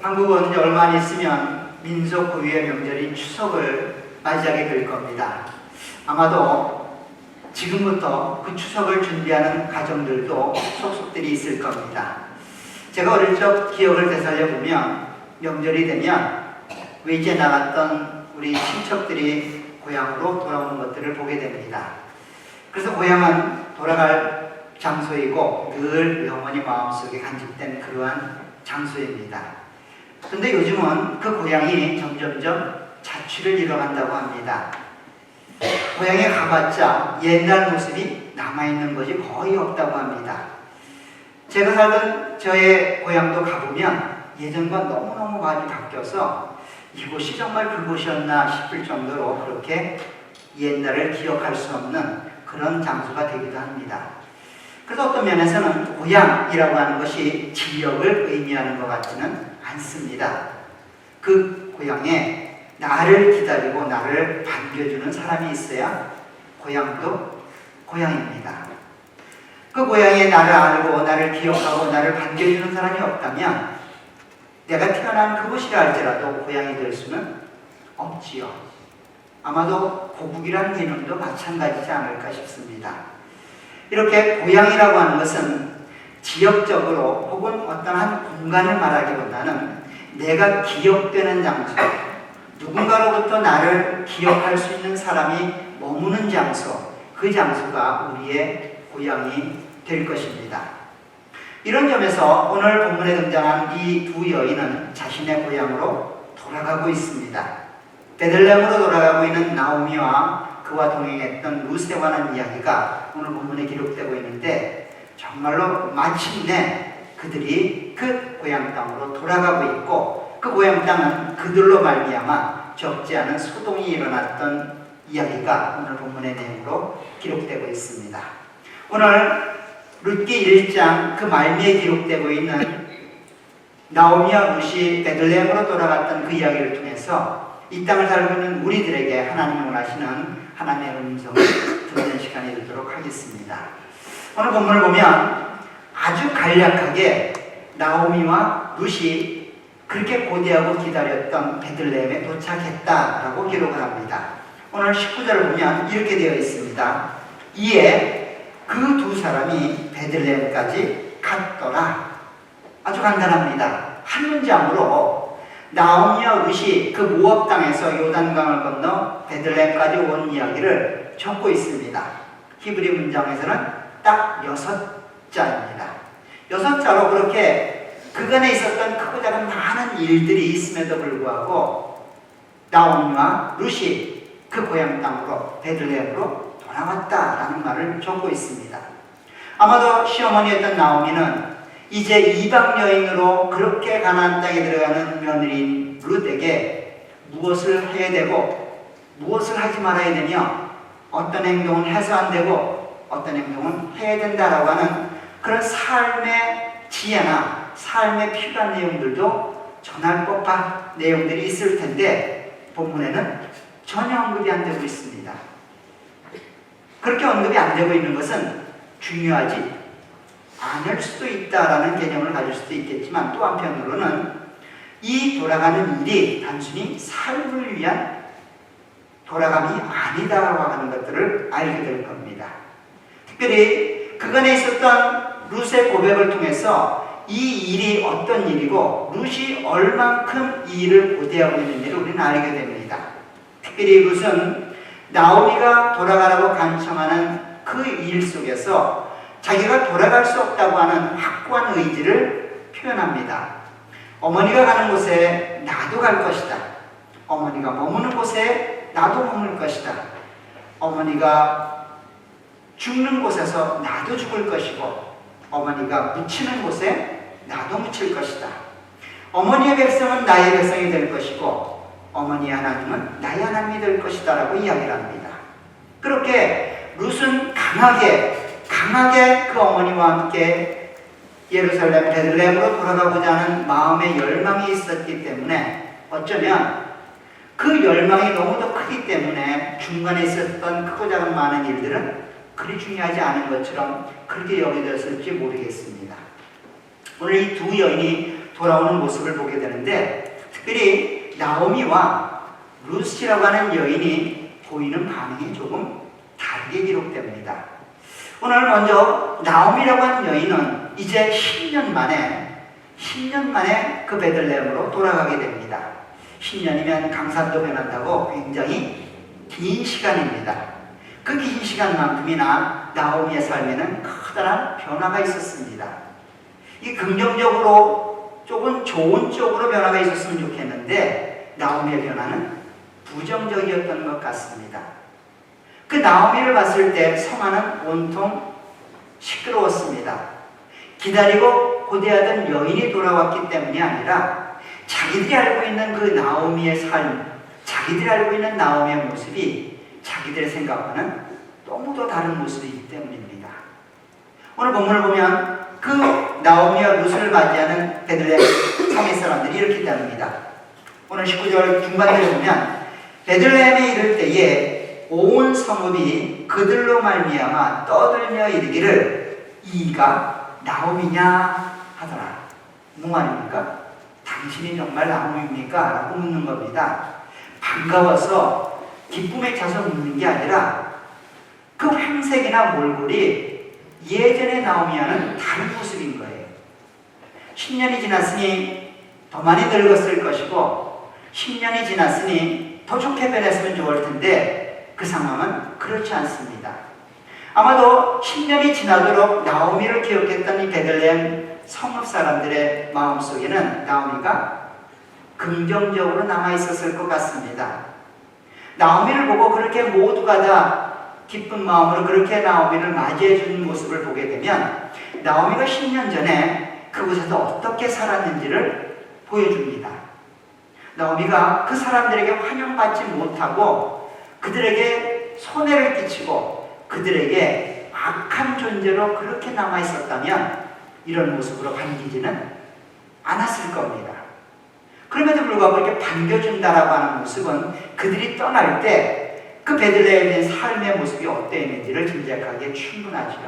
한국은 얼마 안 있으면 민속 고유의 명절인 추석을 맞이하게 될 겁니다. 아마도 지금부터 그 추석을 준비하는 가정들도 속속들이 있을 겁니다. 제가 어릴 적 기억을 되살려 보면 명절이 되면 외지에 나갔던 우리 친척들이 고향으로 돌아오는 것들을 보게 됩니다. 그래서 고향은 돌아갈 장소이고 늘 영원히 마음속에 간직된 그러한 장소입니다. 그런데 요즘은 그 고향이 점점점 자취를 이뤄간다고 합니다. 고향에 가봤자 옛날 모습이 남아있는 것이 거의 없다고 합니다. 제가 살던 저의 고향도 가보면 예전과 너무너무 많이 바뀌어서 이곳이 정말 그곳이었나 싶을 정도로 그렇게 옛날을 기억할 수 없는 그런 장소가 되기도 합니다. 그래서 어떤 면에서는 고향이라고 하는 것이 지역을 의미하는 것 같지는 않습니다. 그 고향에 나를 기다리고 나를 반겨주는 사람이 있어야 고향도 고향입니다. 그 고향에 나를 알고 나를 기억하고 나를 반겨주는 사람이 없다면 내가 태어난 그곳이라 할지라도 고향이 될 수는 없지요. 아마도 고국이라는 개념도 마찬가지지 않을까 싶습니다. 이렇게 고향이라고 하는 것은 지역적으로 혹은 어떤 한 공간을 말하기보다는 내가 기억되는 장소, 누군가로부터 나를 기억할 수 있는 사람이 머무는 장소, 그 장소가 우리의 고향이 될 것입니다. 이런 점에서 오늘 본문에 등장한 이 두 여인은 자신의 고향으로 돌아가고 있습니다. 베들레헴으로 돌아가고 있는 나오미와 그와 동행했던 루세에 관한 이야기가 오늘 본문에 기록되고 있는데 정말로 마침내 그들이 그 고향 땅으로 돌아가고 있고 그 고향 땅은 그들로 말미암아 적지 않은 소동이 일어났던 이야기가 오늘 본문의 내용으로 기록되고 있습니다. 오늘 룻기 1장 그 말미에 기록되고 있는 나오미와 룻이 베들레헴으로 돌아갔던 그 이야기를 통해서 이 땅을 살고 있는 우리들에게 하나님이 원하시는 하나님의 음성을 듣는 시간이 되도록 하겠습니다. 오늘 본문을 보면 아주 간략하게 나오미와 룻이 그렇게 고대하고 기다렸던 베들레헴에 도착했다라고 기록을 합니다. 오늘 19절을 보면 이렇게 되어 있습니다. 이에 그 두 사람이 베들레헴까지 갔더라. 아주 간단합니다. 한 문장으로 나오미와 룻이 그 모압 땅에서 요단강을 건너 베들레헴까지 온 이야기를 적고 있습니다. 히브리 문장에서는 딱 6자입니다. 6자로 그렇게 그간에 있었던 크고 작은 많은 일들이 있음에도 불구하고 나오미와 룻이 그 고향 땅으로 베들레헴으로 돌아왔다라는 말을 적고 있습니다. 아마도 시어머니였던 나오미는 이제 이방 여인으로 그렇게 가나안 땅에 들어가는 며느리인 룻에게 무엇을 해야 되고 무엇을 하지 말아야 되며 어떤 행동은 해서 안 되고 어떤 행동은 해야 된다라고 하는 그런 삶의 지혜나 삶에 필요한 내용들도 전할 법한 내용들이 있을 텐데 본문에는 전혀 언급이 안 되고 있습니다. 그렇게 언급이 안 되고 있는 것은 중요하지 않을 수도 있다라는 개념을 가질 수도 있겠지만 또 한편으로는 이 돌아가는 일이 단순히 삶을 위한 돌아감이 아니다라고 하는 것들을 알게 될 겁니다. 특별히 그간에 있었던 룻의 고백을 통해서 이 일이 어떤 일이고 룻이 얼만큼 이 일을 고대하고 있는지를 우리는 알게 됩니다. 특별히 룻은 나오미가 돌아가라고 간청하는 그 일 속에서 자기가 돌아갈 수 없다고 하는 확고한 의지를 표현합니다. 어머니가 가는 곳에 나도 갈 것이다. 어머니가 머무는 곳에 나도 머물 것이다. 어머니가 죽는 곳에서 나도 죽을 것이고 어머니가 묻히는 곳에 나도 묻힐 것이다. 어머니의 백성은 나의 백성이 될 것이고 어머니의 하나님은 나의 하나님이 될 것이다 라고 이야기를 합니다. 그렇게 룻은 강하게 그 어머니와 함께 예루살렘 베들레헴으로 돌아가고자 하는 마음의 열망이 있었기 때문에 어쩌면 그 열망이 너무도 크기 때문에 중간에 있었던 크고 작은 많은 일들은 그리 중요하지 않은 것처럼 그렇게 여겨졌을지 모르겠습니다. 오늘 이 두 여인이 돌아오는 모습을 보게 되는데, 특별히 나오미와 루시라고 하는 여인이 보이는 반응이 조금 다르게 기록됩니다. 오늘 먼저 나오미라고 하는 여인은 이제 10년 만에 그 베들레헴으로 돌아가게 됩니다. 10년이면 강산도 변한다고 굉장히 긴 시간입니다. 그 긴 시간만큼이나 나오미의 삶에는 커다란 변화가 있었습니다. 이 긍정적으로 조금 좋은 쪽으로 변화가 있었으면 좋겠는데 나오미의 변화는 부정적이었던 것 같습니다. 그 나오미를 봤을 때 성화는 온통 시끄러웠습니다. 기다리고 고대하던 여인이 돌아왔기 때문이 아니라 자기들이 알고 있는 그 나오미의 삶, 자기들이 알고 있는 나오미의 모습이 자기들의 생각과는 너무도 다른 모습이기 때문입니다. 오늘 본문을 보면 그 나오미와 룻을 맞이하는 베들레헴 성의 사람들이 이렇게 답니다. 오늘 19절 중반대를 보면 베들레헴에 이를 때에 온 성읍이 그들로 말미암아 떠들며 이르기를 이가 나오미냐 하더라. 뭐 말입니까? 당신이 정말 나오미입니까? 라고 묻는 겁니다. 반가워서 기쁨에 차서 묻는 게 아니라 그 회색이나 몰골이 예전의 나오미와는 다른 모습인 거예요. 10년이 지났으니 더 많이 늙었을 것이고 10년이 지났으니 더 좋게 변했으면 좋을 텐데 그 상황은 그렇지 않습니다. 아마도 10년이 지나도록 나오미를 기억했던 이 베들레헴 성읍 사람들의 마음속에는 나오미가 긍정적으로 남아있었을 것 같습니다. 나오미를 보고 그렇게 모두가 다 기쁜 마음으로 그렇게 나오미를 맞이해 주는 모습을 보게 되면 나오미가 10년 전에 그곳에서 어떻게 살았는지를 보여줍니다. 나오미가 그 사람들에게 환영받지 못하고 그들에게 손해를 끼치고 그들에게 악한 존재로 그렇게 남아있었다면 이런 모습으로 반기지는 않았을 겁니다. 그럼에도 불구하고 이렇게 반겨준다라고 하는 모습은 그들이 떠날 때 그 베들레헴의 삶의 모습이 어땠는지를 짐작하기에 충분하죠.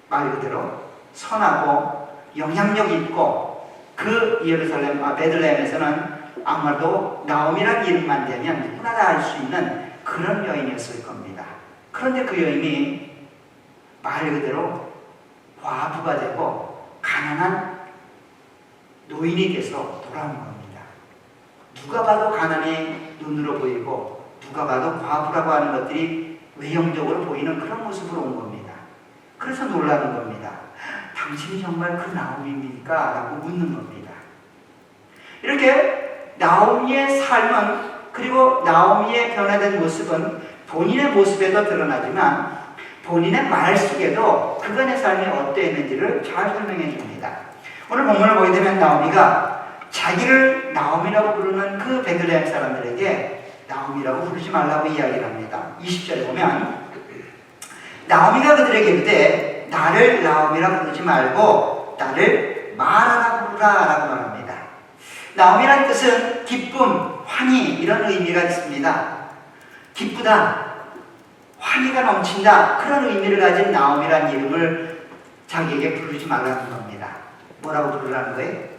말 그대로 선하고 영향력 있고 그 베들레헴에서는 아마도 나오미란 이름만 되면 누구나 다 알 수 있는 그런 여인이었을 겁니다. 그런데 그 여인이 말 그대로 과부가 되고 가난한 노인이 돼서 돌아온 겁니다. 누가 봐도 가난이 눈으로 보이고 누가 봐도 과부라고 하는 것들이 외형적으로 보이는 그런 모습으로 온 겁니다. 그래서 놀라는 겁니다. 당신이 정말 그 나오미입니까? 라고 묻는 겁니다. 이렇게 나오미의 삶은 그리고 나오미의 변화된 모습은 본인의 모습에도 드러나지만 본인의 말 속에도 그간의 삶이 어떠했는지를 잘 설명해 줍니다. 오늘 본문을 보게 되면 나오미가 자기를 나오미라고 부르는 그 베들레헴 사람들에게 나오미라고 부르지 말라고 이야기를 합니다. 20절에 보면 나오미가 그들에게 이르되 나를 나오미라 부르지 말고 나를 마라라 부르라 라고 말합니다. 나오미란 뜻은 기쁨, 환희 이런 의미가 있습니다. 기쁘다, 환희가 넘친다 그런 의미를 가진 나오미란 이름을 자기에게 부르지 말라는 겁니다. 뭐라고 부르라는 거예요?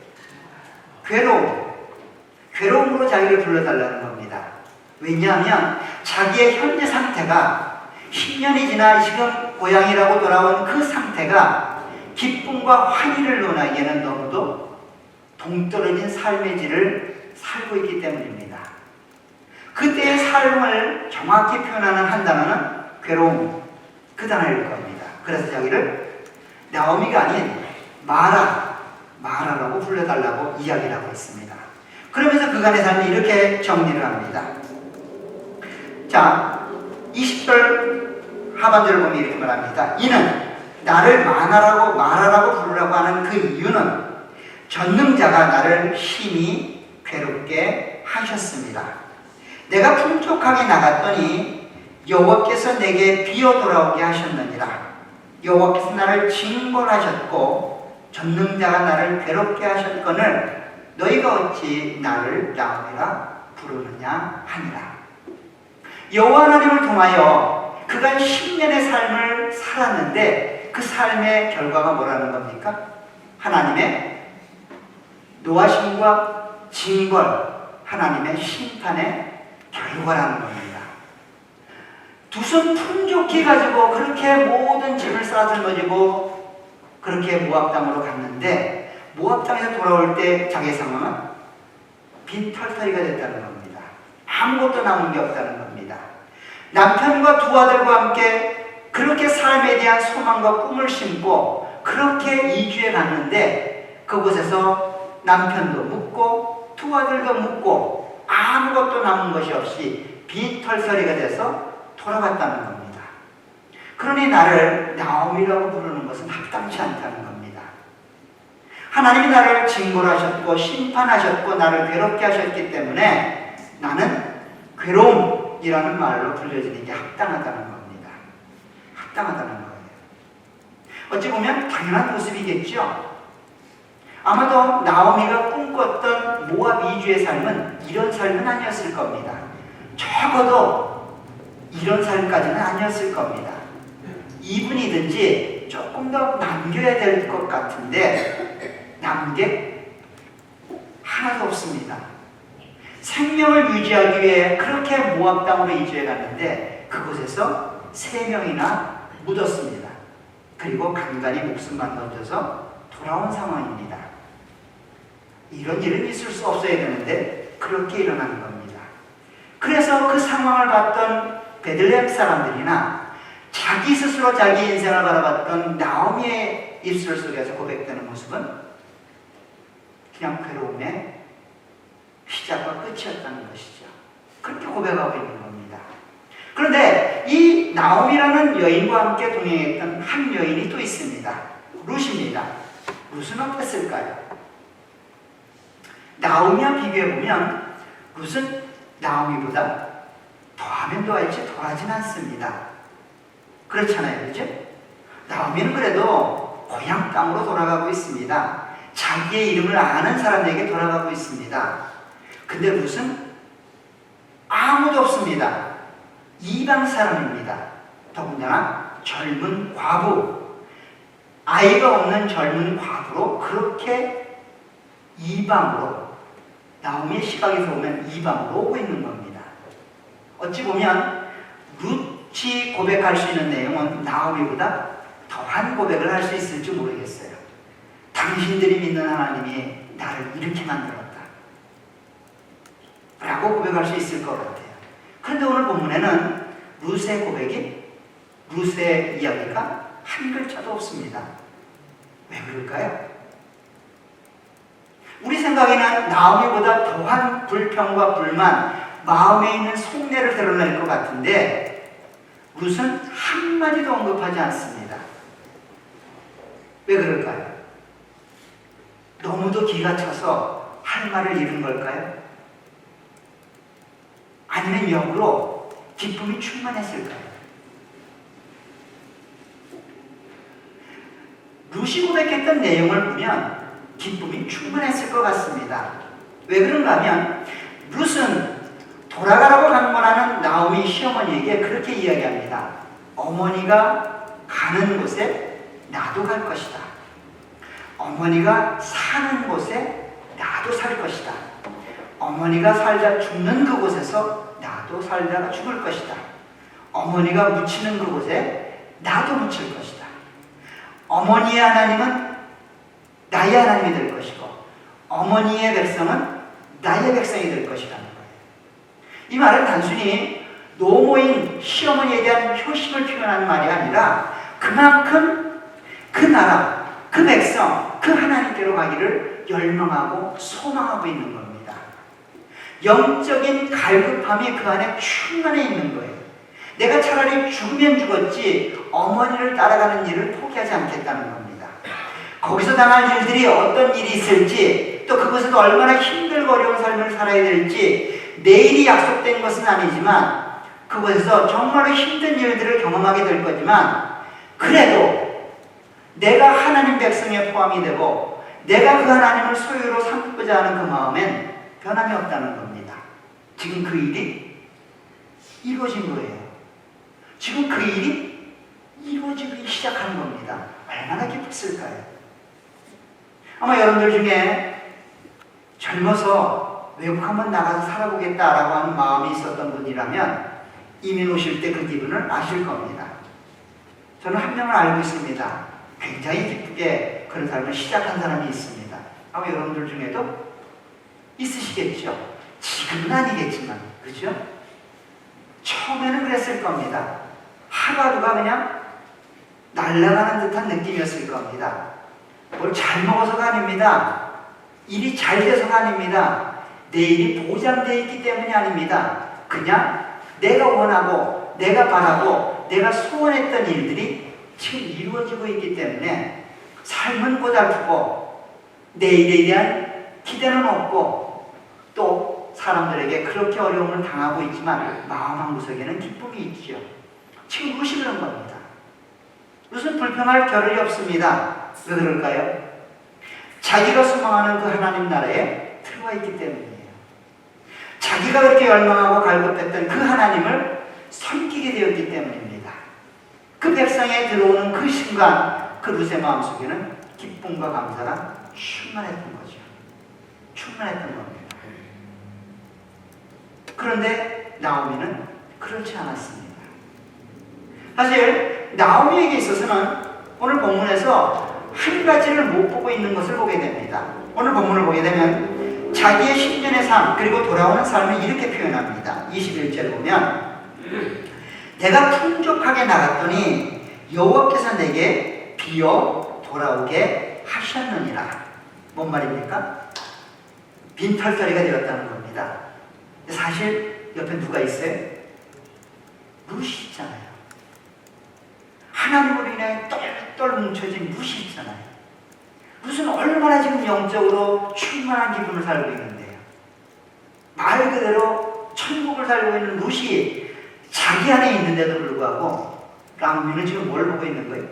괴로움으로 자기를 불러달라는 겁니다. 왜냐하면 자기의 현재 상태가 10년이 지나 지금 고향이라고 돌아온 그 상태가 기쁨과 환희를 논하기에는 너무도 동떨어진 삶의 질을 살고 있기 때문입니다. 그때의 삶을 정확히 표현하는 한 단어는 괴로움, 그 단어일 겁니다. 그래서 자기를 나오미가 아닌 마라라고 불러달라고 이야기를 하고 있습니다. 그러면서 그간의 삶을 이렇게 정리를 합니다. 자, 20절 하반절을 보면 이렇게 말합니다. 이는 나를 마라라고 부르라고 하는 그 이유는 전능자가 나를 심히 괴롭게 하셨습니다. 내가 풍족하게 나갔더니 여호와께서 내게 비어 돌아오게 하셨느니라. 여호와께서 나를 징벌하셨고 전능자가 나를 괴롭게 하셨거늘 너희가 어찌 나를 나오미라 부르느냐 하니라. 여호와 하나님을 통하여 그간 10년의 삶을 살았는데 그 삶의 결과가 뭐라는 겁니까? 하나님의 노하심과 징벌, 하나님의 심판의 결과라는 겁니다. 두 손 풍족히 가지고 그렇게 모든 짐을 싸들머지고 그렇게 모압 땅으로 갔는데 모압 땅에서 돌아올 때 자기의 상황은 빈털터리가 됐다는 겁니다. 아무것도 남은 게 없다는 겁니다. 남편과 두 아들과 함께 그렇게 삶에 대한 소망과 꿈을 심고 그렇게 이주해 갔는데 그곳에서 남편도 묻고 두 아들도 묻고 아무것도 남은 것이 없이 빈털터리가 돼서 돌아갔다는 겁니다. 그러니 나를 나오미라고 부르는 것은 합당치 않다는 겁니다. 하나님이 나를 징벌하셨고 심판하셨고 나를 괴롭게 하셨기 때문에 나는 괴로움이라는 말로 불려지는 게 합당하다는 겁니다. 합당하다는 거예요. 어찌 보면 당연한 모습이겠죠. 아마도 나오미가 꿈꿨던 모압 이주의 삶은 이런 삶은 아니었을 겁니다. 적어도 이런 삶까지는 아니었을 겁니다. 이분이든지 조금 더 남겨야 될 것 같은데 남은 게 하나도 없습니다. 생명을 유지하기 위해 그렇게 모압 땅으로 이주해 갔는데 그곳에서 3명이나 묻었습니다. 그리고 간간히 목숨만 던져서 돌아온 상황입니다. 이런 일은 있을 수 없어야 되는데 그렇게 일어나는 겁니다. 그래서 그 상황을 봤던 베들레헴 사람들이나 자기 스스로 자기 인생을 바라봤던 나오미의 입술 속에서 고백되는 모습은 그냥 괴로움의 시작과 끝이었다는 것이죠. 그렇게 고백하고 있는 겁니다. 그런데 이 나오미라는 여인과 함께 동행했던 한 여인이 또 있습니다. 룻입니다. 룻은 어땠을까요? 나오미와 비교해보면 룻은 나오미보다 더하면 더할지 덜하진 않습니다. 그렇잖아요, 그죠? 나오미는 그래도 고향 땅으로 돌아가고 있습니다. 자기의 이름을 아는 사람에게 돌아가고 있습니다. 근데 룻은 아무도 없습니다. 이방 사람입니다. 더군다나 젊은 과부, 아이가 없는 젊은 과부로 그렇게 이방으로, 나오미의 시각에서 보면 이방으로 오고 있는 겁니다. 어찌 보면 룻이 고백할 수 있는 내용은 나오미보다 더한 고백을 할 수 있을지 모르겠어요. 당신들이 믿는 하나님이 나를 이렇게 만들었다 라고 고백할 수 있을 것 같아요. 그런데 오늘 본문에는 룻의 고백이, 룻의 이야기가 한 글자도 없습니다. 왜 그럴까요? 우리 생각에는 나오미보다 더한 불평과 불만, 마음에 있는 속내를 드러낼 것 같은데 룻은 한마디도 언급하지 않습니다. 왜 그럴까요? 너무도 기가 차서 할 말을 잃은 걸까요? 아니면 역으로 기쁨이 충만했을까요? 룻이 고백했던 내용을 보면 기쁨이 충만했을 것 같습니다. 왜 그런가 하면 룻은 돌아가라고 강권하는 나오미 시어머니에게 그렇게 이야기합니다. 어머니가 가는 곳에 나도 갈 것이다. 어머니가 사는 곳에 나도 살 것이다. 어머니가 살다 죽는 그곳에서 나도 살다가 죽을 것이다. 어머니가 묻히는 그곳에 나도 묻힐 것이다. 어머니의 하나님은 나의 하나님이 될 것이고 어머니의 백성은 나의 백성이 될 것이라는 거예요. 이 말은 단순히 노모인 시어머니에 대한 효심을 표현하는 말이 아니라 그만큼 그 나라, 그 백성, 그 하나님께로 가기를 열망하고 소망하고 있는 겁니다. 영적인 갈급함이 그 안에 충만해 있는 거예요. 내가 차라리 죽으면 죽었지 어머니를 따라가는 일을 포기하지 않겠다는 겁니다. 거기서 당할 일들이 어떤 일이 있을지, 또 그곳에서 얼마나 힘들고 어려운 삶을 살아야 될지 내일이 약속된 것은 아니지만 그곳에서 정말로 힘든 일들을 경험하게 될 거지만 그래도 내가 하나님 백성에 포함이 되고 내가 그 하나님을 소유로 삼고자 하는 그 마음엔 변함이 없다는 겁니다. 지금 그 일이 이루어진 거예요. 지금 그 일이 이루어지기 시작하는 겁니다. 얼마나 기뻤을까요? 아마 여러분들 중에 젊어서 외국 한번 나가서 살아보겠다라고 하는 마음이 있었던 분이라면 이민 오실 때 그 기분을 아실 겁니다. 저는 한 명을 알고 있습니다. 굉장히 기쁘게 그런 삶을 시작한 사람이 있습니다. 아마 여러분들 중에도 있으시겠죠. 지금은 아니겠지만, 그렇죠? 처음에는 그랬을 겁니다. 하루하루가 그냥 날아가는 듯한 느낌이었을 겁니다. 뭘 잘 먹어서가 아닙니다. 일이 잘 돼서가 아닙니다. 내일이 보장되어 있기 때문이 아닙니다. 그냥 내가 원하고 내가 바라고 내가 소원했던 일들이 지금 이루어지고 있기 때문에 삶은 고달프고 내일에 대한 기대는 없고 또 사람들에게 그렇게 어려움을 당하고 있지만 마음 한구석에는 기쁨이 있죠. 지금 그것이 그런 겁니다. 무슨 불평할 겨를이 없습니다. 왜 그럴까요? 자기가 소망하는 그 하나님 나라에 들어와 있기 때문이에요. 자기가 그렇게 열망하고 갈급했던 그 하나님을 섬기게 되었기 때문입니다. 그 백성에 들어오는 그 순간 그 룻의 마음속에는 기쁨과 감사가 충만했던 거죠. 충만했던 겁니다. 그런데 나오미는 그렇지 않았습니다. 사실 나오미에게 있어서는 오늘 본문에서 한 가지를 못 보고 있는 것을 보게 됩니다. 오늘 본문을 보게 되면 자기의 10년의 삶 그리고 돌아오는 삶을 이렇게 표현합니다. 21절을 보면 내가 풍족하게 나갔더니 여호와께서 내게 비어 돌아오게 하셨느니라. 뭔 말입니까? 빈털터리가 되었다는 겁니다. 사실 옆에 누가 있어요? 룻이 있잖아요. 하나님으로 인해 똘똘 뭉쳐진 룻이 있잖아요. 룻은 얼마나 지금 영적으로 충만한 기분을 살고 있는데요. 말 그대로 천국을 살고 있는 룻이 자기 안에 있는데도 불구하고 나오미는 지금 뭘 보고 있는 거예요?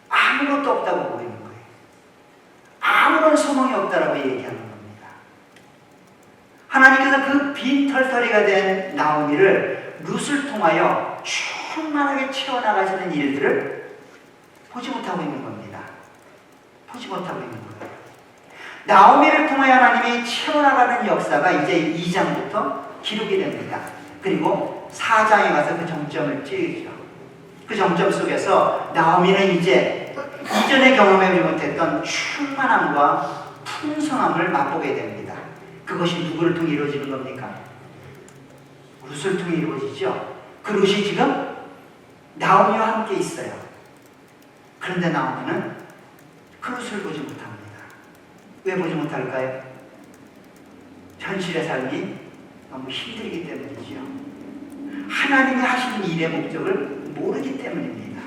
아무것도 없다고 보고 있는 거예요. 아무런 소망이 없다라고 얘기하는 겁니다. 하나님께서 그 빈털터리가 된 나오미를 룻을 통하여 충만하게 채워나가시는 일들을 보지 못하고 있는 겁니다. 보지 못하고 있는 거예요. 나오미를 통하여 하나님이 채워나가는 역사가 이제 2장부터 기록이 됩니다. 그리고 4장에 가서 그 정점을 찍죠. 그 정점 속에서 나오미는 이제 이전에 경험하지 못했던 충만함과 풍성함을 맛보게 됩니다. 그것이 누구를 통해 이루어지는 겁니까? 룻을 통해 이루어지죠. 그 룻이 지금 나오미와 함께 있어요. 그런데 나오미는 그 룻을 보지 못합니다. 왜 보지 못할까요? 현실의 삶이 너무 힘들기 때문이지요. 하나님이 하시는 일의 목적을 모르기 때문입니다.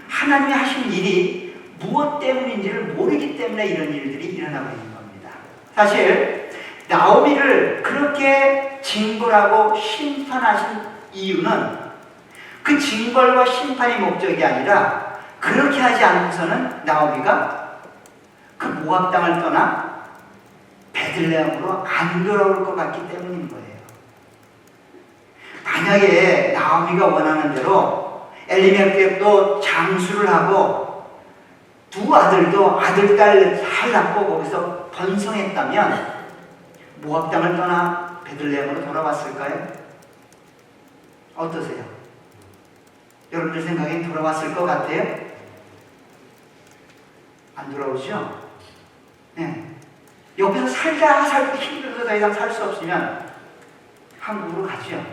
하나님이 하시는 일이 무엇 때문인지를 모르기 때문에 이런 일들이 일어나고 있는 겁니다. 사실 나오미를 그렇게 징벌하고 심판하신 이유는 그 징벌과 심판이 목적이 아니라 그렇게 하지 않고서는 나오미가 그 모압 땅을 떠나 베들레헴으로 안 돌아올 것 같기 때문인 거예요. 만약에 나오미가 원하는 대로 엘리멜렉도 장수를 하고 두 아들도 아들, 딸 잘 낳고 거기서 번성했다면 모압 땅을 떠나 베들레헴으로 돌아왔을까요? 어떠세요? 여러분들 생각엔 돌아왔을 것 같아요? 안 돌아오죠? 네. 여기서 살고 힘들어서 더 이상 살 수 없으면 한국으로 가죠.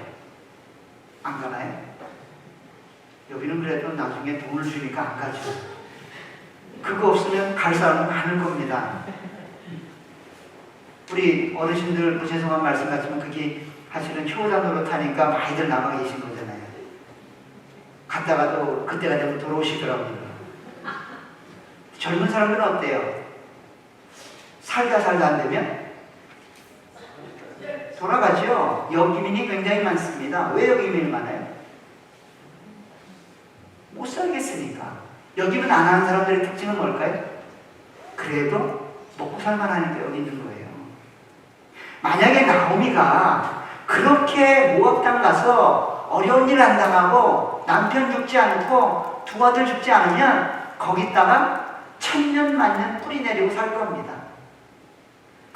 안 가나요? 여기는 그래도 나중에 돈을 주니까 안 가죠. 그거 없으면 갈 사람은 많을 겁니다. 우리 어르신들 뭐 죄송한 말씀 같지만 그게 사실은 효자 노릇하니까 많이들 남아 계신 거잖아요. 갔다가도 그때가 되면 돌아오시더라고요. 젊은 사람들은 어때요? 살다 안 되면 돌아가죠. 여기민이 굉장히 많습니다. 왜 여기민이 많아요? 못 살겠으니까. 여기민 안 하는 사람들의 특징은 뭘까요? 그래도 먹고 살만하니까 여기 있는 거예요. 만약에 나오미가 그렇게 모압 땅 가서 어려운 일 안 당하고 남편 죽지 않고 두 아들 죽지 않으면 거기다가 천년 만년 뿌리 내리고 살 겁니다.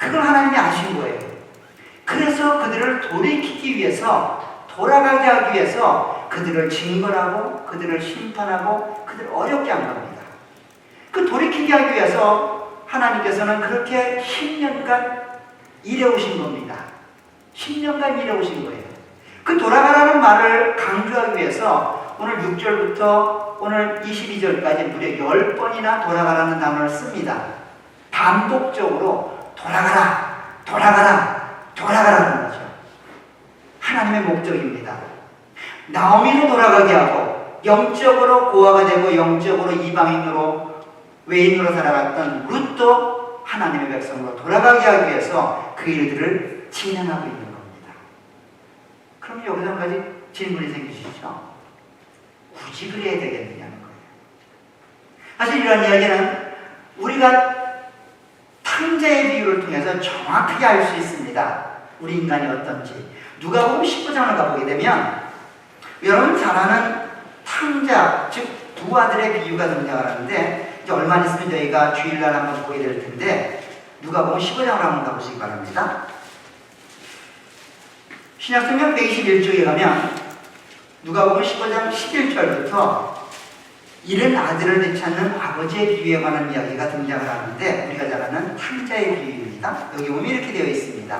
그걸 하나님이 아신 거예요. 그래서 그들을 돌이키기 위해서, 돌아가게 하기 위해서 그들을 징벌하고 그들을 심판하고 그들을 어렵게 한 겁니다. 그 돌이키게 하기 위해서 하나님께서는 그렇게 10년간 일해오신 겁니다. 10년간 일해오신 거예요. 그 돌아가라는 말을 강조하기 위해서 오늘 6절부터 오늘 22절까지 무려 10번이나 돌아가라는 단어를 씁니다. 반복적으로 돌아가라, 돌아가라, 돌아가라는 거죠. 하나님의 목적입니다. 나오미도 돌아가게 하고 영적으로 고아가 되고 영적으로 이방인으로 외인으로 살아갔던 룻도 하나님의 백성으로 돌아가게 하기 위해서 그 일들을 진행하고 있는 겁니다. 그럼 여기서 한 가지 질문이 생기시죠? 굳이 그래야 되겠느냐는 거예요. 사실 이런 이야기는 우리가 탕자의 비유를 통해서 정확하게 알 수 있습니다. 우리 인간이 어떤지. 누가복음 19장을 가보게 되면 여러분 잘 아는 탕자, 즉 두 아들의 비유가 등장을 하는데 이제 얼마 안 있으면 저희가 주일날 한번 보게 될 텐데 누가복음 15장을 한번 가보시기 바랍니다. 신약성경 121쪽에 가면 누가복음 15장 11절부터 이른 아들을 되찾는 아버지의 비유에 관한 이야기가 등장을 하는데 우리가 잘 아는 탕자의 비유입니다. 여기 보면 이렇게 되어 있습니다.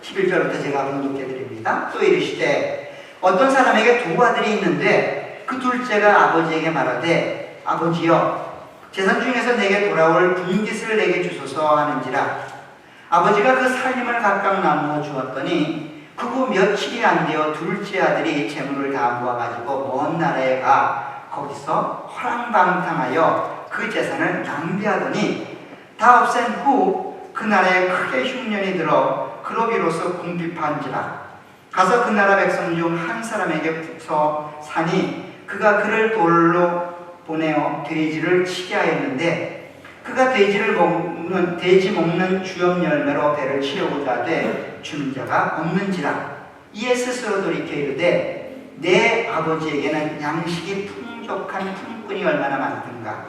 11절부터 제가 봉독해 드립니다. 또 이르시되 어떤 사람에게 두 아들이 있는데 그 둘째가 아버지에게 말하되 아버지여 재산 중에서 내게 돌아올 분깃을 내게 주소서 하는지라 아버지가 그 살림을 각각 나누어 주었더니 그 후 며칠이 안 되어 둘째 아들이 재물을 다 모아가지고 먼 나라에 가 거기서 허랑방탕하여 그 재산을 낭비하더니 다 없앤 후 그 나라에 크게 흉년이 들어 그로 비로소 궁핍한지라 가서 그 나라 백성 중 한 사람에게 붙어 사니 그가 그를 돌로 보내어 돼지를 치게 하였는데 그가 돼지 먹는 주염 열매로 배를 채우고자 하되 주는 자가 없는지라 이에 스스로 돌이켜 이르되 내 아버지에게는 양식이 풍족한 품꾼이 얼마나 많든가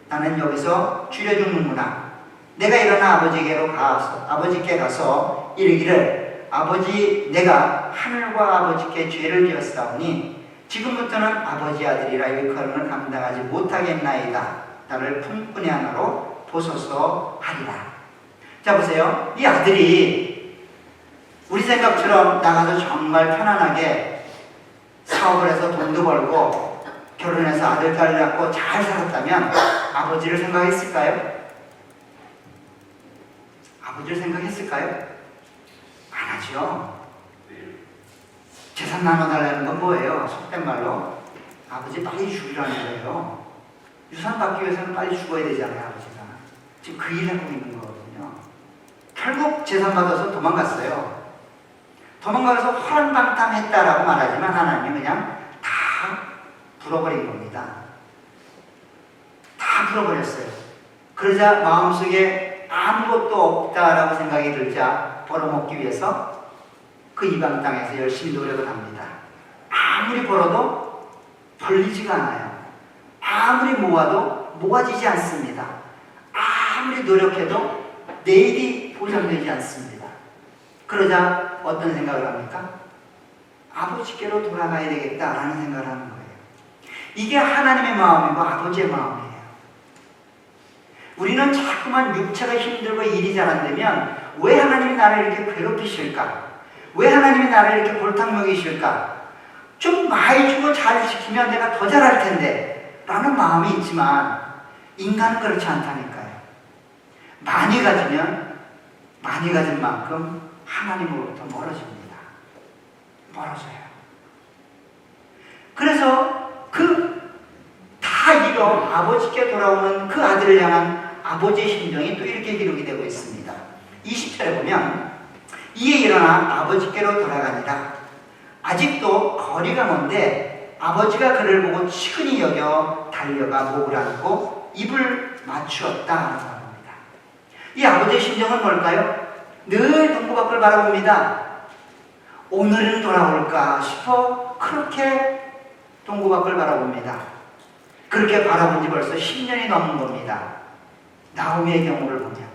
나는 여기서 줄여 죽는구나. 내가 일어나 아버지께 가서 이르기를 아버지 내가 하늘과 아버지께 죄를 지었사오니 지금부터는 아버지 아들이라 일컬음을 감당하지 못하겠나이다. 나를 품꾼의 하나로 보소서 하리라. 자 보세요. 이 아들이 우리 생각처럼 나가서 정말 편안하게 사업을 해서 돈도 벌고 결혼해서 아들 딸 낳고 잘 살았다면 아버지를 생각했을까요? 아버지를 생각했을까요? 안 하죠. 재산 나눠달라는 건 뭐예요? 속된 말로 아버지 빨리 죽이라는 거예요. 유산 받기 위해서는 빨리 죽어야 되잖아요. 아버지가 지금 그 일을 하고 있는 거거든요. 결국 재산 받아서 도망갔어요. 도망가서 허랑방탕했다라고 말하지만 하나님은 그냥 다 불어버린 겁니다. 다 불어버렸어요. 그러자 마음속에 아무것도 없다라고 생각이 들자 벌어먹기 위해서 그 이방 땅에서 열심히 노력을 합니다. 아무리 벌어도 벌리지가 않아요. 아무리 모아도 모아지지 않습니다. 아무리 노력해도 내일이 보장되지 않습니다. 그러자 어떤 생각을 합니까? 아버지께로 돌아가야 되겠다라는 생각을 하는 거예요. 이게 하나님의 마음이고 아버지의 마음이에요. 우리는 자꾸만 육체가 힘들고 일이 잘 안 되면 왜 하나님이 나를 이렇게 괴롭히실까? 왜 하나님이 나를 이렇게 골탕 먹이실까? 좀 많이 주고 잘 지키면 내가 더 잘할 텐데 라는 마음이 있지만 인간은 그렇지 않다니까요. 많이 가지면 많이 가진 만큼 하나님으로부터 멀어집니다. 멀어져요. 그래서 다 이뤄 아버지께 돌아오는 그 아들을 향한 아버지의 심정이 또 이렇게 기록이 되고 있습니다. 20절에 보면 이에 일어나 아버지께로 돌아가니라. 아직도 거리가 먼데 아버지가 그를 보고 치근히 여겨 달려가 목을 안고 입을 맞추었다라고 합니다. 이 아버지의 심정은 뭘까요? 늘 동구 밖을 바라봅니다. 오늘은 돌아올까 싶어 그렇게 동구 밖을 바라봅니다. 그렇게 바라본 지 벌써 10년이 넘은 겁니다. 나오미의 경우를 보면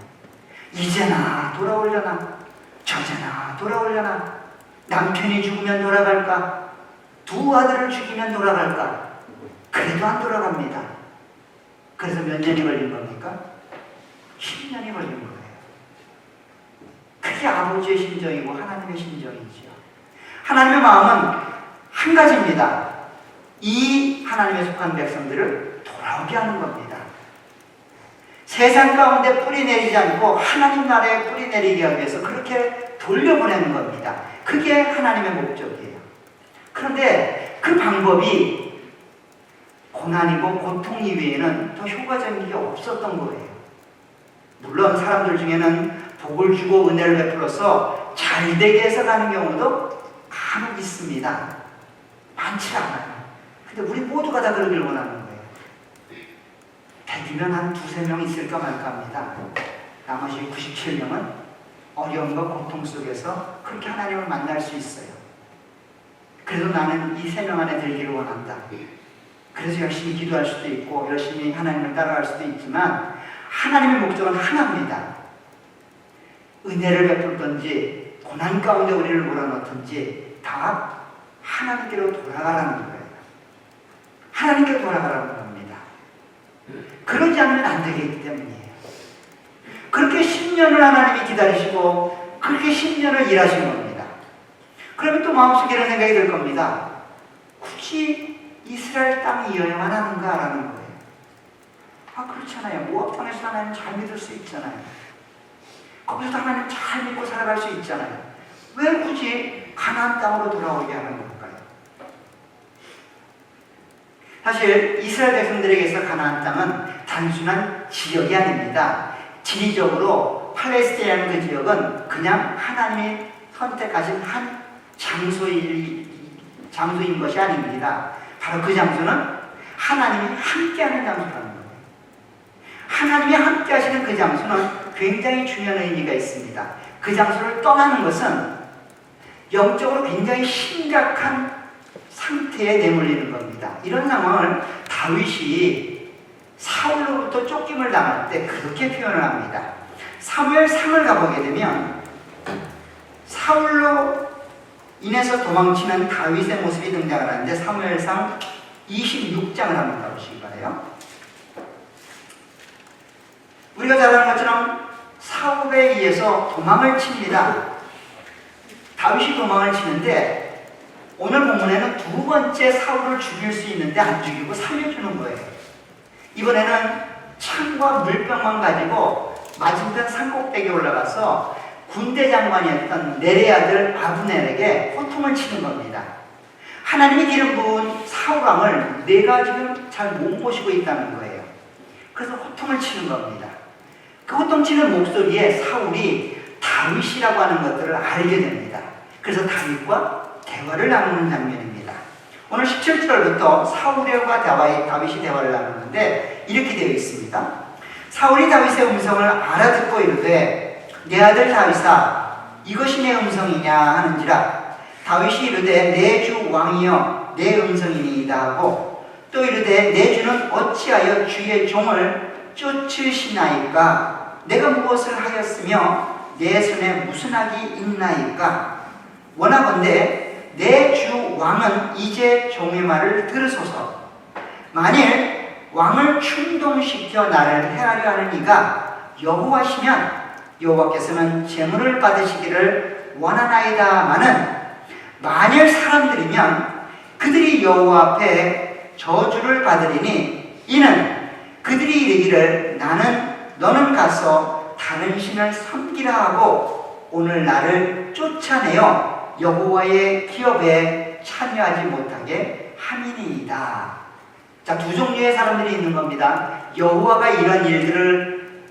이제나 돌아오려나? 저제나 돌아오려나? 남편이 죽으면 돌아갈까? 두 아들을 죽이면 돌아갈까? 그래도 안 돌아갑니다. 그래서 몇 년이 걸린 겁니까? 10년이 걸린 거예요. 그게 아버지의 심정이고 하나님의 심정이지요. 하나님의 마음은 한 가지입니다. 이 하나님의 속한 백성들을 돌아오게 하는 겁니다. 세상 가운데 뿌리 내리지 않고 하나님 나라에 뿌리 내리게 하기 위해서 그렇게 돌려보내는 겁니다. 그게 하나님의 목적이에요. 그런데 그 방법이 고난이고 고통 이외에는 더 효과적인 게 없었던 거예요. 물론 사람들 중에는 복을 주고 은혜를 베풀어서 잘 되게 해서 가는 경우도 간혹 있습니다. 많지 않아요. 근데 우리 모두가 다 그러길 원하는 거예요. 대기면 한 두세 명 있을까 말까 합니다. 나머지 97명은 어려움과 고통 속에서 그렇게 하나님을 만날 수 있어요. 그래도 나는 이 세 명 안에 들기를 원한다. 그래서 열심히 기도할 수도 있고 열심히 하나님을 따라갈 수도 있지만 하나님의 목적은 하나입니다. 은혜를 베풀든지 고난 가운데 우리를 몰아넣든지 다 하나님께로 돌아가라는 거예요. 하나님께로 돌아가라는 겁니다. 그러지 않으면 안 되기 때문이에요. 그렇게 10년을 하나님이 기다리시고 그렇게 10년을 일하신 겁니다. 그러면 또 마음속에 이런 생각이 들 겁니다. 굳이 이스라엘 땅이어야만 하는가라는 거예요. 아, 그렇잖아요. 모압 땅에서 하나님 잘 믿을 수 있잖아요. 거기서도 하나님 잘 믿고 살아갈 수 있잖아요. 왜 굳이 가나안 땅으로 돌아오게 하는 걸까요? 사실 이스라엘 백성들에게서 가나안 땅은 단순한 지역이 아닙니다. 지리적으로 팔레스타인이라는 그 지역은 그냥 하나님이 선택하신 한 장소인 것이 아닙니다. 바로 그 장소는 하나님이 함께하는 장소라는 거예요. 하나님이 함께 하시는 그 장소는 굉장히 중요한 의미가 있습니다. 그 장소를 떠나는 것은 영적으로 굉장히 심각한 상태에 내몰리는 겁니다. 이런 상황을 다윗이 사울로부터 쫓김을 당할 때 그렇게 표현을 합니다. 사무엘상을 가보게 되면 사울로 인해서 도망치는 다윗의 모습이 등장을 하는데 사무엘상 26장을 한번 가보시기 바라요. 우리가 잘 아는 것처럼 사울에 의해서 도망을 칩니다. 다윗이 도망을 치는데 오늘 본문에는 두 번째 사울을 죽일 수 있는데 안 죽이고 살려주는 거예요. 이번에는 창과 물병만 가지고 맞은편 산꼭대기에 올라가서 군대 장관이었던 넬의 아들 아브넬에게 호통을 치는 겁니다. 하나님이 기름 부은 사울왕을 내가 지금 잘 못 모시고 있다는 거예요. 그래서 호통을 치는 겁니다. 그 호통치는 목소리에 사울이 다윗이라고 하는 것들을 알게 됩니다. 그래서 다윗과 대화를 나누는 장면입니다. 오늘 17절부터 사울과 다윗이 대화를 나누는데 이렇게 되어 있습니다. 사울이 다윗의 음성을 알아듣고 이르되 내 아들 다윗아 이것이 내 음성이냐 하는지라 다윗이 이르되 내 주 왕이여 내 음성이니이다 하고 또 이르되 내 주는 어찌하여 주의 종을 쫓으시나이까 내가 무엇을 하였으며 내 손에 무슨 악이 있나이까 원하건대 내 주 왕은 이제 종의 말을 들으소서. 만일 왕을 충동시켜 나를 해하려 하는 이가 여호와시면 여호와께서는 제물을 받으시기를 원하나이다마는 만일 사람들이면 그들이 여호와 앞에 저주를 받으리니 이는 그들이 이르기를 너는 가서 다른 신을 섬기라 하고 오늘 나를 쫓아내어 여호와의 기업에 참여하지 못하게 함이니이다. 자, 두 종류의 사람들이 있는 겁니다. 여호와가 이런 일들을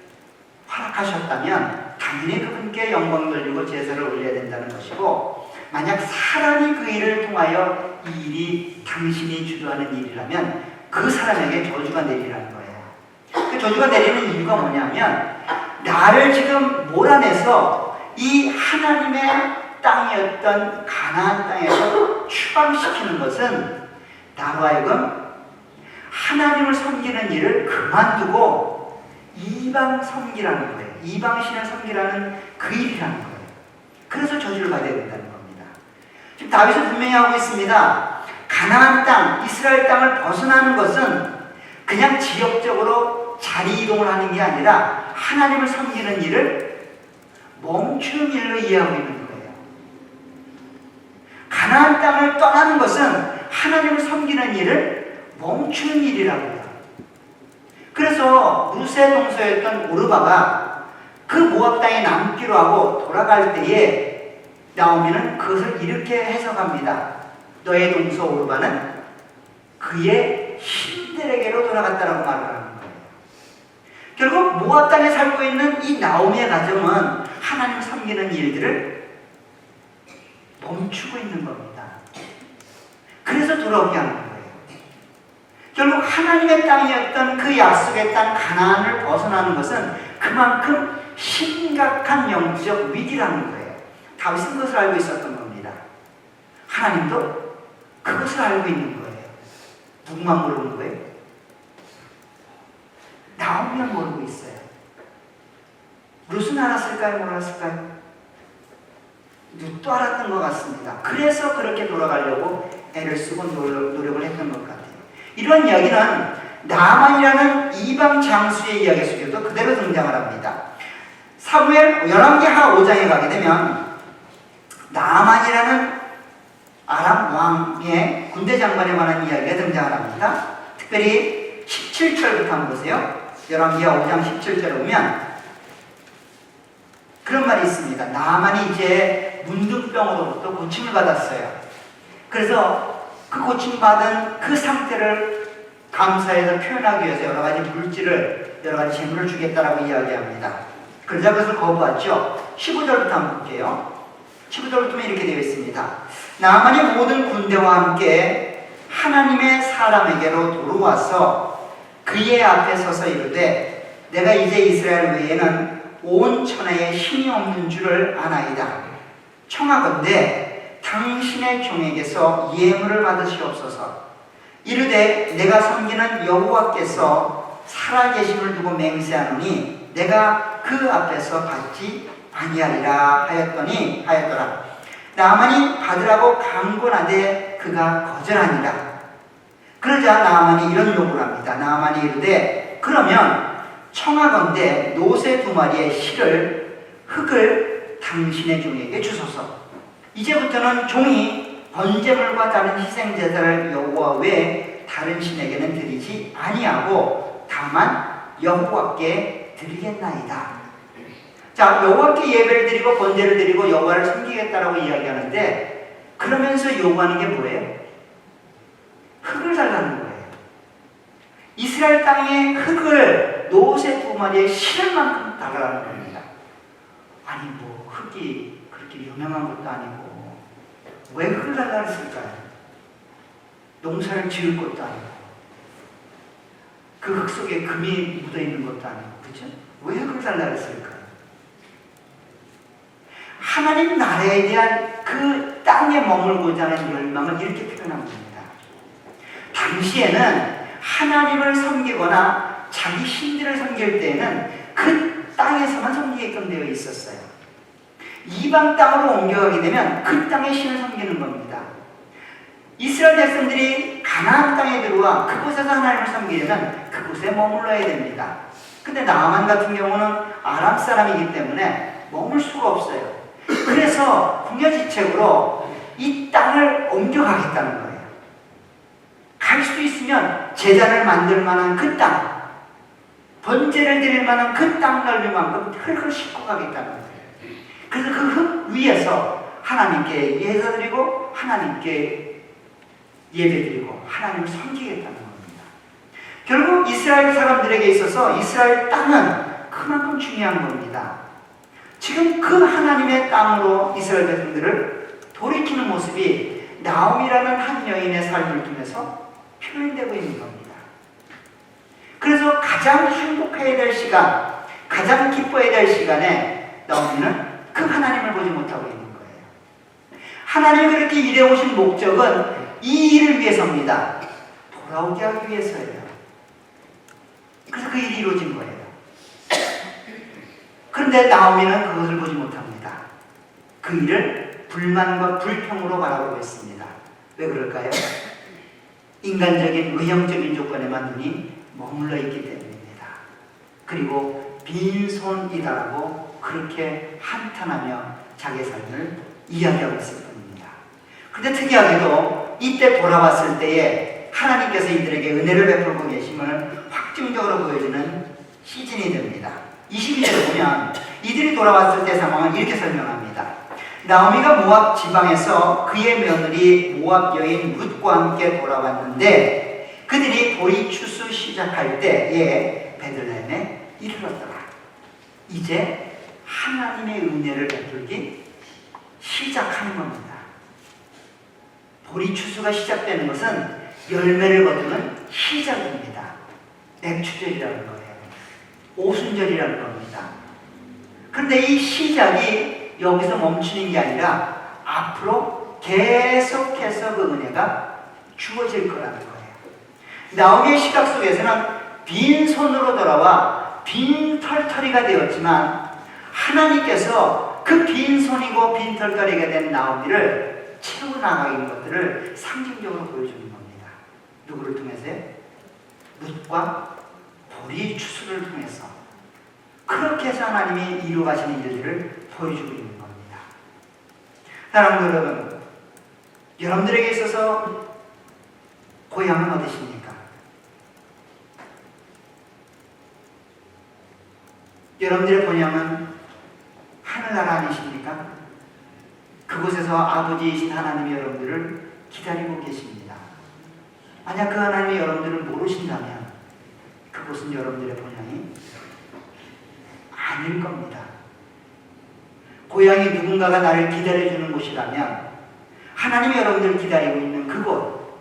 허락하셨다면 당연히 그분께 영광 돌리고 제사를 올려야 된다는 것이고 만약 사람이 그 일을 통하여 이 일이 당신이 주도하는 일이라면 그 사람에게 저주가 내리라는 거예요. 그 저주가 내리는 이유가 뭐냐면 나를 지금 몰아내서 이 하나님의 땅이었던 가나안 땅에서 추방시키는 것은 나로 하여금 하나님을 섬기는 일을 그만두고 이방 섬기라는 거예요. 이방신을 섬기라는 그 일이라는 거예요. 그래서 저주를 받아야 된다는 겁니다. 지금 다윗은 분명히 하고 있습니다. 가나안 땅, 이스라엘 땅을 벗어나는 것은 그냥 지역적으로 자리 이동을 하는 게 아니라 하나님을 섬기는 일을 멈추는 일로 이해하고 있는 거예요. 가나안 땅을 떠나는 것은 하나님을 섬기는 일을 멈추는 일이라고요. 그래서 루스의 동서였던 오르바가 그 모압 땅에 남기로 하고 돌아갈 때에 나오미는 그것을 이렇게 해석합니다. 너의 동서 오르바는 그의 신들에게로 돌아갔다라고 말을 하는 거예요. 결국 모압 땅에 살고 있는 이 나오미의 가정은 하나님 섬기는 일들을 멈추고 있는 겁니다. 그래서 돌아오게 하는 거예요. 결국 하나님의 땅이었던 그 약속의 땅 가나안을 벗어나는 것은 그만큼 심각한 영적 위기라는 거예요. 다윗은 그것을 알고 있었던 겁니다. 하나님도 그것을 알고 있는 거예요. 누구만 모르는 거예요? 나오미가 모르고 있어요. 루스는 알았을까요? 몰랐을까요? 또 알았던 것 같습니다. 그래서 그렇게 돌아가려고 애를 쓰고 노력을 했던 것 같아요. 이런 이야기는 나만이라는 이방 장수의 이야기 속에도 그대로 등장을 합니다. 사무엘 열왕기하 5장에 가게 되면 나만이라는 아람 왕의 군대 장관에 관한 이야기가 등장을 합니다. 특별히 17절부터 한번 보세요. 열왕기하 5장 17절에 보면 그런 말이 있습니다. 나만이 이제 문둥병으로부터 고침을 받았어요. 그래서 그 고침받은 그 상태를 감사해서 표현하기 위해서 여러 가지 물질을, 여러 가지 재물을 주겠다라고 이야기합니다. 그러자 그것을 거부하죠. 15절부터 한번 볼게요. 15절부터 이렇게 되어 있습니다. 나만이 모든 군대와 함께 하나님의 사람에게로 도로와서 그의 앞에 서서 이르되 내가 이제 이스라엘 외에는 온 천하에 신이 없는 줄을 아나이다. 청하건대 당신의 종에게서 예물을 받으시옵소서. 이르되 내가 섬기는 여호와께서 살아계심을 두고 맹세하노니 내가 그 앞에서 받지 아니하리라 하였더라. 나만이 받으라고 강권하되 그가 거절하니라. 그러자 나만이 이런 요구를 합니다. 나만이 이르되 그러면 청하건대 노새 2마리의 흙을 당신의 종에게 주소서. 이제부터는 종이 번제물과 다른 희생제사를 여호와 외에 다른 신에게는 드리지 아니하고 다만 여호와께 드리겠나이다. 자, 여호와께 예배를 드리고 번제를 드리고 여호와를 섬기겠다라고 이야기하는데 그러면서 요구하는 게 뭐예요? 흙을 달라는 거예요. 이스라엘 땅의 흙을 노새 2마리의 실만큼 달라는 겁니다. 아니 뭐 흙이 그렇게 유명한 것도 아니고 왜 흙을 달라 했을까요? 농사를 지을 것도 아니고 그 흙 속에 금이 묻어있는 것도 아니고 그렇죠? 왜 흙을 달라 했을까요? 하나님 나라에 대한 그 땅에 머물고자 하는 열망을 이렇게 표현한 겁니다. 당시에는 하나님을 섬기거나 자기 신들을 섬길 때에는 그 땅에서만 섬기게끔 되어 있었어요. 이방 땅으로 옮겨가게 되면 그 땅의 신을 섬기는 겁니다. 이스라엘 백성들이 가나안 땅에 들어와 그곳에서 하나님을 섬기려면 그곳에 머물러야 됩니다. 근데 나아만 같은 경우는 아람 사람이기 때문에 머물 수가 없어요. 그래서 궁여지책으로 이 땅을 옮겨가겠다는 거예요. 갈 수 있으면 제단을 만들 만한 그 땅, 번제를 드릴 만한 그 땅 넓이만큼 흙을 싣고 가겠다는 거예요. 그래서 그 흙 위에서 하나님께 예배드리고 하나님께 예배드리고 하나님을 섬기겠다는 겁니다. 결국 이스라엘 사람들에게 있어서 이스라엘 땅은 그만큼 중요한 겁니다. 지금 그 하나님의 땅으로 이스라엘 백성들을 돌이키는 모습이 나오미라는 한 여인의 삶을 통해서 표현되고 있는 겁니다. 그래서 가장 행복해야 될 시간, 가장 기뻐해야 될 시간에 나오미는 그 하나님을 보지 못하고 있는 거예요. 하나님이 그렇게 일해오신 목적은 이 일을 위해서입니다. 돌아오게 하기 위해서예요. 그래서 그 일이 이루어진 거예요. 그런데 나오미는 그것을 보지 못합니다. 그 일을 불만과 불평으로 바라보고 있습니다. 왜 그럴까요? 인간적인 의형적인 조건에만 눈이 머물러 있기 때문입니다. 그리고 빈손이다라고 그렇게 한탄하며 자기의 삶을 이야기하고 있을 뿐입니다. 그런데 특이하게도 이때 돌아왔을 때에 하나님께서 이들에게 은혜를 베풀고 계심을 확증적으로 보여주는 시즌이 됩니다. 22절에 보면 이들이 돌아왔을 때 상황을 이렇게 설명합니다. 나오미가 모압 지방에서 그의 며느리 모압 여인 룻과 함께 돌아왔는데 그들이 보리 추수 시작할 때에 베들레헴에 이르렀더라. 이제 하나님의 은혜를 베풀기 시작하는 겁니다. 보리 추수가 시작되는 것은 열매를 거두는 시작입니다. 맥추절이라는 거예요. 오순절이라는 겁니다. 그런데 이 시작이 여기서 멈추는 게 아니라 앞으로 계속해서 그 은혜가 주어질 거라는 거예요. 나오미의 시각 속에서는 빈손으로 돌아와 빈털터리가 되었지만 하나님께서 그 빈손이고 빈털터리가 된 나오미를 채워나가는 것들을 상징적으로 보여주는 겁니다. 누구를 통해서요? 룻과 보리 추수를 통해서 그렇게 해서 하나님이 이루어가시는 일들을 보여주고 있는 겁니다. 사랑하는 여러분, 여러분들에게 있어서 고향은 어디십니까? 여러분들의 본향은 하늘나라 아니십니까? 그곳에서 아버지이신 하나님이 여러분들을 기다리고 계십니다. 만약 그 하나님이 여러분들을 모르신다면 그곳은 여러분들의 본향이 아닐 겁니다. 고향이 누군가가 나를 기다려주는 곳이라면 하나님이 여러분들을 기다리고 있는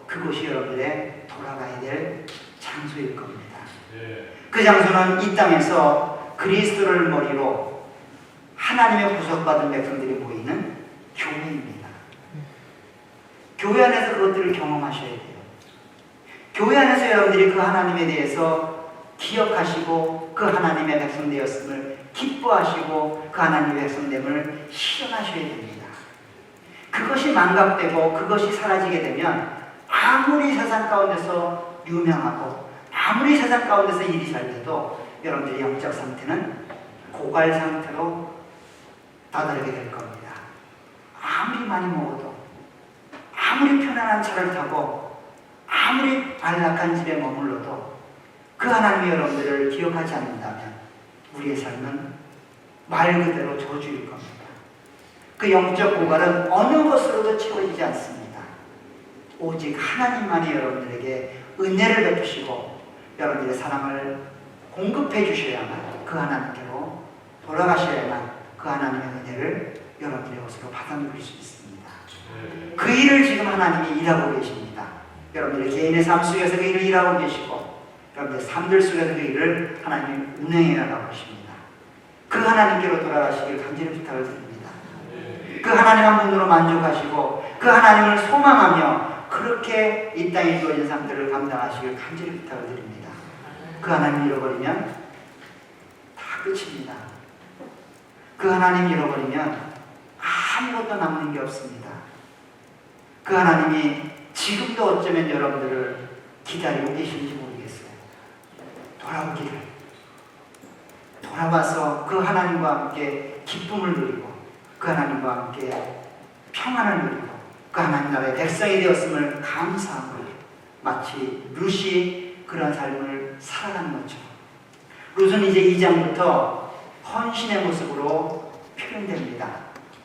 그곳이 여러분들의 돌아가야 될 장소일 겁니다. 그 장소는 이 땅에서 그리스도를 머리로 하나님의 구속받은 백성들이 모이는 교회입니다. 교회 안에서 그것들을 경험하셔야 돼요. 교회 안에서 여러분들이 그 하나님에 대해서 기억하시고 그 하나님의 백성 되었음을 기뻐하시고 그 하나님의 백성됨을 실현하셔야 됩니다. 그것이 망각되고 그것이 사라지게 되면 아무리 세상 가운데서 유명하고 아무리 세상 가운데서 일이 잘 돼도 여러분들의 영적 상태는 고갈 상태로 다다르게 될 겁니다. 아무리 많이 먹어도 아무리 편안한 차를 타고 아무리 안락한 집에 머물러도 그 하나님이 여러분들을 기억하지 않는다면 우리의 삶은 말 그대로 저주일 겁니다. 그 영적 고갈은 어느 것으로도 채워지지 않습니다. 오직 하나님만이 여러분들에게 은혜를 베푸시고 여러분들의 사랑을 공급해 주셔야만 그 하나님께로 돌아가셔야만 그 하나님의 은혜를 여러분들의 것으로 받아 누릴 수 있습니다. 그 일을 지금 하나님이 일하고 계십니다. 여러분들의 개인의 삶 속에서 그 일을 일하고 계시고 여러분들의 삶들 속에서 그 일을 하나님이 운행해 나가고 계십니다. 그 하나님께로 돌아가시길 간절히 부탁을 드립니다. 그 하나님 한 분으로 만족하시고 그 하나님을 소망하며 그렇게 이 땅에 주어진 삶들을 감당하시길 간절히 부탁을 드립니다. 그 하나님 잃어버리면 다 끝입니다. 그 하나님 잃어버리면 아무것도 남는 게 없습니다. 그 하나님이 지금도 어쩌면 여러분들을 기다리고 계신지 모르겠어요. 돌아오기를, 돌아와서 그 하나님과 함께 기쁨을 누리고 그 하나님과 함께 평안을 누리고 그 하나님 나라의 백성이 되었음을 감사하고 마치 룻이 그런 삶을 살아가는 것처럼 룻은 이제 2장부터 헌신의 모습으로 표현됩니다.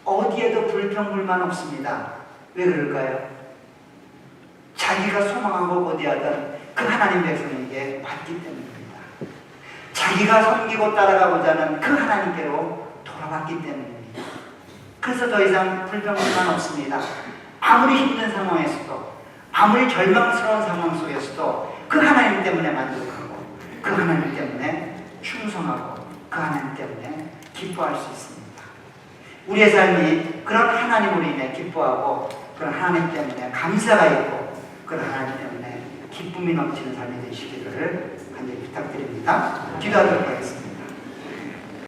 어디에도 불평불만 없습니다. 왜 그럴까요? 자기가 소망하고 고대하던 그 하나님 백성에게 받기 때문입니다. 자기가 섬기고 따라가고자 하는 그 하나님께로 돌아왔기 때문입니다. 그래서 더 이상 불평불만 없습니다. 아무리 힘든 상황에서도 아무리 절망스러운 상황 속에서도 그 하나님 때문에 만족하고 그 하나님 때문에 충성하고 그 하나님 때문에 기뻐할 수 있습니다. 우리의 삶이 그런 하나님으로 인해 기뻐하고 그런 하나님 때문에 감사가 있고 그런 하나님 때문에 기쁨이 넘치는 삶이 되시기를 간절히 부탁드립니다. 기도하도록 하겠습니다.